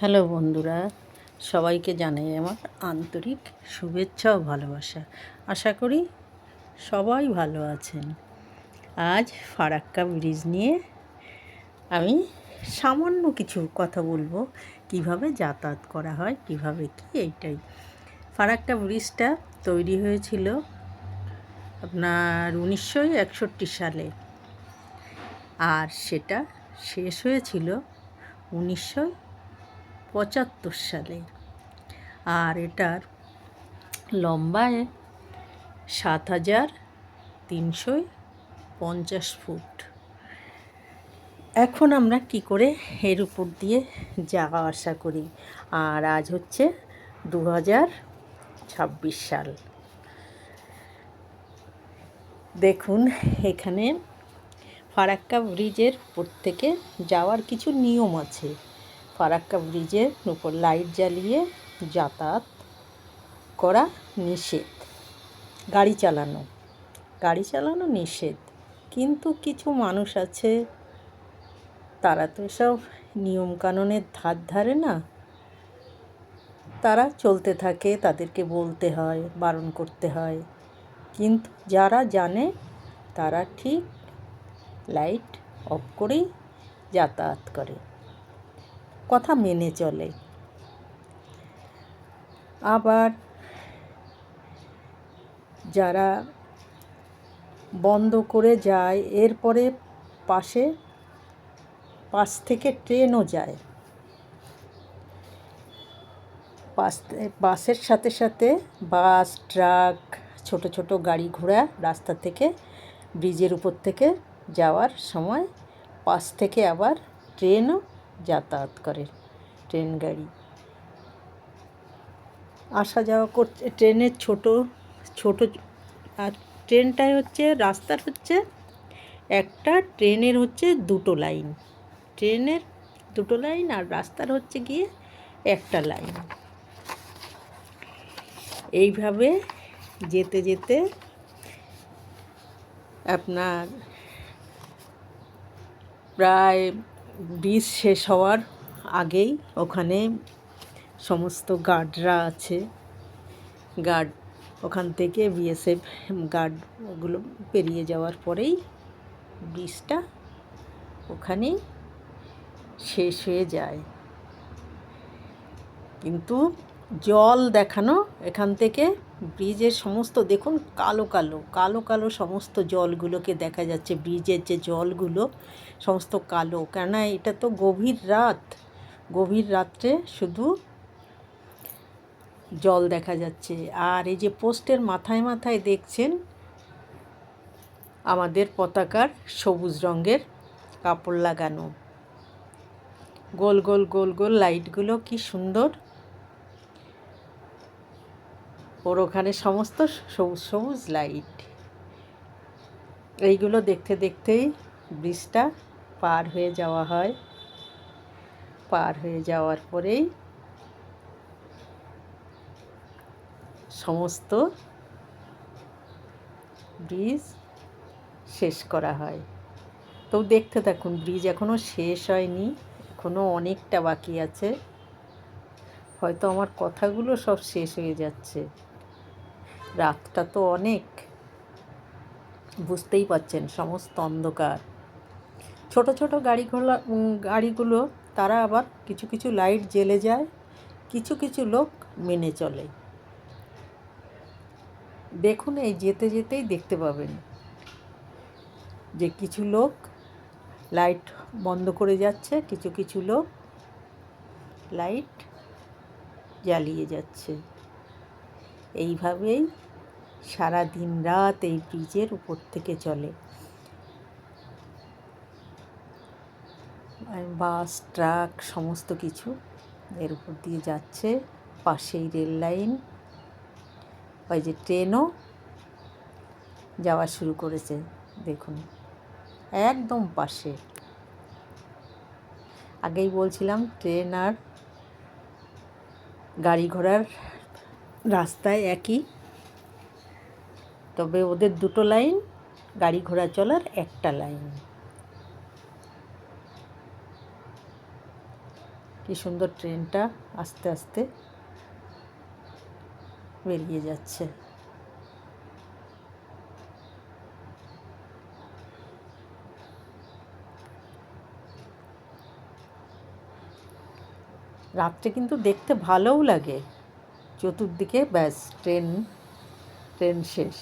Hello বন্ধুরা, সবাইকে জানাই আমার আন্তরিক শুভেচ্ছা ও ভালোবাসা। আশা করি সবাই ভালো আছেন। আজ ফারাক্কা ব্রিজ নিয়ে আমি সামান্য কিছু কথা বলবো, কিভাবে যাতায়াত করা হয়, কিভাবে কি এইটাই। ফারাক্কা ব্রিজটা তৈরি হয়েছিল আপনার 1961 সালে, আর সেটা শেষ হয়েছিল 1975 সালে। আর এটার লম্বায় 7,350 ফুট। এখন আমরা কি করে এর উপর দিয়ে যাওয়া আসা করি। আর আজ হচ্ছে 2026 সাল। দেখুন, এখানে ফারাক্কা ব্রিজের উপর থেকে যাওয়ার কিছু নিয়ম আছে। ফারাক্কা ব্রিজের উপর লাইট জ্বালিয়ে যাতায়াত করা নিষেধ, গাড়ি চালানো নিষেধ। কিন্তু কিছু মানুষ আছে, তারা তো এসব নিয়মকানুনের ধার ধারে না, তারা চলতে থাকে, তাদেরকে বলতে হয়, বারণ করতে হয়। কিন্তু যারা জানে তারা ঠিক লাইট অফ করেই যাতায়াত করে, কথা মেনে চলে। আবার যারা বন্ধ করে যায়, এরপরে পাশ থেকে ট্রেনও যায়। বাসের সাথে সাথে বাস, ট্রাক, ছোট ছোট গাড়ি ঘোড়া রাস্তা থেকে ব্রিজের উপর থেকে যাওয়ার সময় পাশ থেকে আবার ট্রেনও যাতায়াত করে। ট্রেন গাড়ি আসা যাওয়া করছে। ট্রেনের ছোট আর ট্রেনটাই হচ্ছে রাস্তার হচ্ছে একটা, ট্রেনের হচ্ছে দুটো লাইন। ট্রেনের দুটো লাইন আর রাস্তার হচ্ছে গিয়ে একটা লাইন। এইভাবে যেতে যেতে আপনার প্রায় ব্রিজ শেষ হওয়ার আগেই ওখানে সমস্ত গার্ডরা আছে। ওখান থেকে বিএসএফ গার্ড ওগুলো পেরিয়ে যাওয়ার পরেই ব্রিজটা ওখানেই শেষ হয়ে যায়। কিন্তু জল দেখানো এখান থেকে ব্রিজের সমস্ত, দেখুন, কালো কালো সমস্ত জলগুলোকে দেখা যাচ্ছে। ব্রিজের যে জলগুলো সমস্ত কালো, কেননা এটা তো গভীর রাত্রে শুধু জল দেখা যাচ্ছে। আর এই যে পোস্টের মাথায় মাথায় দেখছেন আমাদের পতাকার সবুজ রঙের কাপড় লাগানো, গোল গোল লাইটগুলো কি সুন্দর। ওর ওখানে সমস্ত সবুজ লাইট। এইগুলো দেখতে দেখতেই ব্রিজটা পার হয়ে যাওয়া হয়। পার হয়ে যাওয়ার পরেই সমস্ত ব্রিজ শেষ করা হয়। তো দেখতে থাকুন, ব্রিজ এখনও শেষ হয়নি, এখনও অনেকটা বাকি আছে। হয়তো আমার কথাগুলো সব শেষ হয়ে যাচ্ছে। রাতটা তো অনেক, বুঝতেই পারছেন, সমস্ত অন্ধকার। ছোট ছোট গাড়িগুলো তারা আবার কিছু কিছু লাইট জ্বেলে যায়, কিছু কিছু লোক মেনে চলে। দেখুন, এই যেতে যেতেই দেখতে পাবেন যে কিছু লোক লাইট বন্ধ করে যাচ্ছে, কিছু কিছু লোক লাইট জ্বালিয়ে যাচ্ছে। এইভাবেই সারা দিন রাত এই ব্রিজের উপর থেকে চলে। বাস, ট্রাক সমস্ত কিছু এর উপর দিয়ে যাচ্ছে। পাশেই রেল লাইন, ওই যে ট্রেনও যাওয়া শুরু করেছে, দেখুন, একদম পাশে। আগেই বলছিলাম ট্রেন আর গাড়ি ঘোড়ার রাস্তায় একই, তবে ওদের দুটো লাইন, গাড়ি ঘোড়া চলার একটা লাইন। কি সুন্দর ট্রেনটা আস্তে আস্তে বেরিয়ে যাচ্ছে। রাত্রে কিন্তু দেখতে ভালোও লাগে। চতুর্দিকে ব্যাস ট্রেন, ট্রেন শেষ,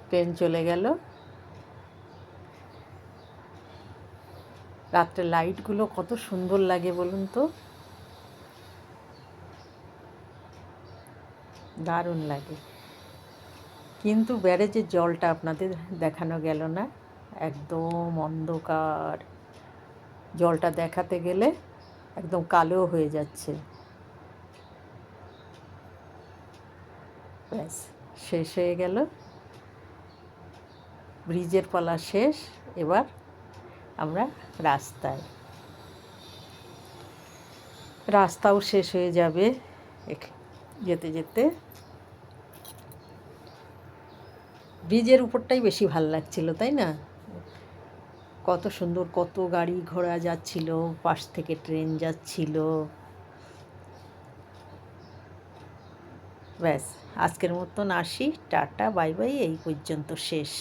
ট্রেন চলে গেল। রাত্রে লাইটগুলো কত সুন্দর লাগে বলুন তো, দারুণ লাগে। কিন্তু ব্যারেজের জলটা আপনাদের দেখানো গেল না, একদম অন্ধকার। জলটা দেখাতে গেলে একদম কালো হয়ে যাচ্ছে। ব্যাস শেষ হয়ে গেল, ব্রিজের পালা শেষ। এবার আমরা রাস্তায়, রাস্তাও শেষ হয়ে যাবে যেতে যেতে। ব্রিজের উপরটাই বেশি ভাল লাগছিল, তাই না? কত সুন্দর, কত গাড়ি ঘোড়া যাচ্ছিল, পাশ থেকে ট্রেন যাচ্ছিল। ব্যাস আজকের মতন আসি, টাটা বাই বাই, এই পর্যন্ত শেষ।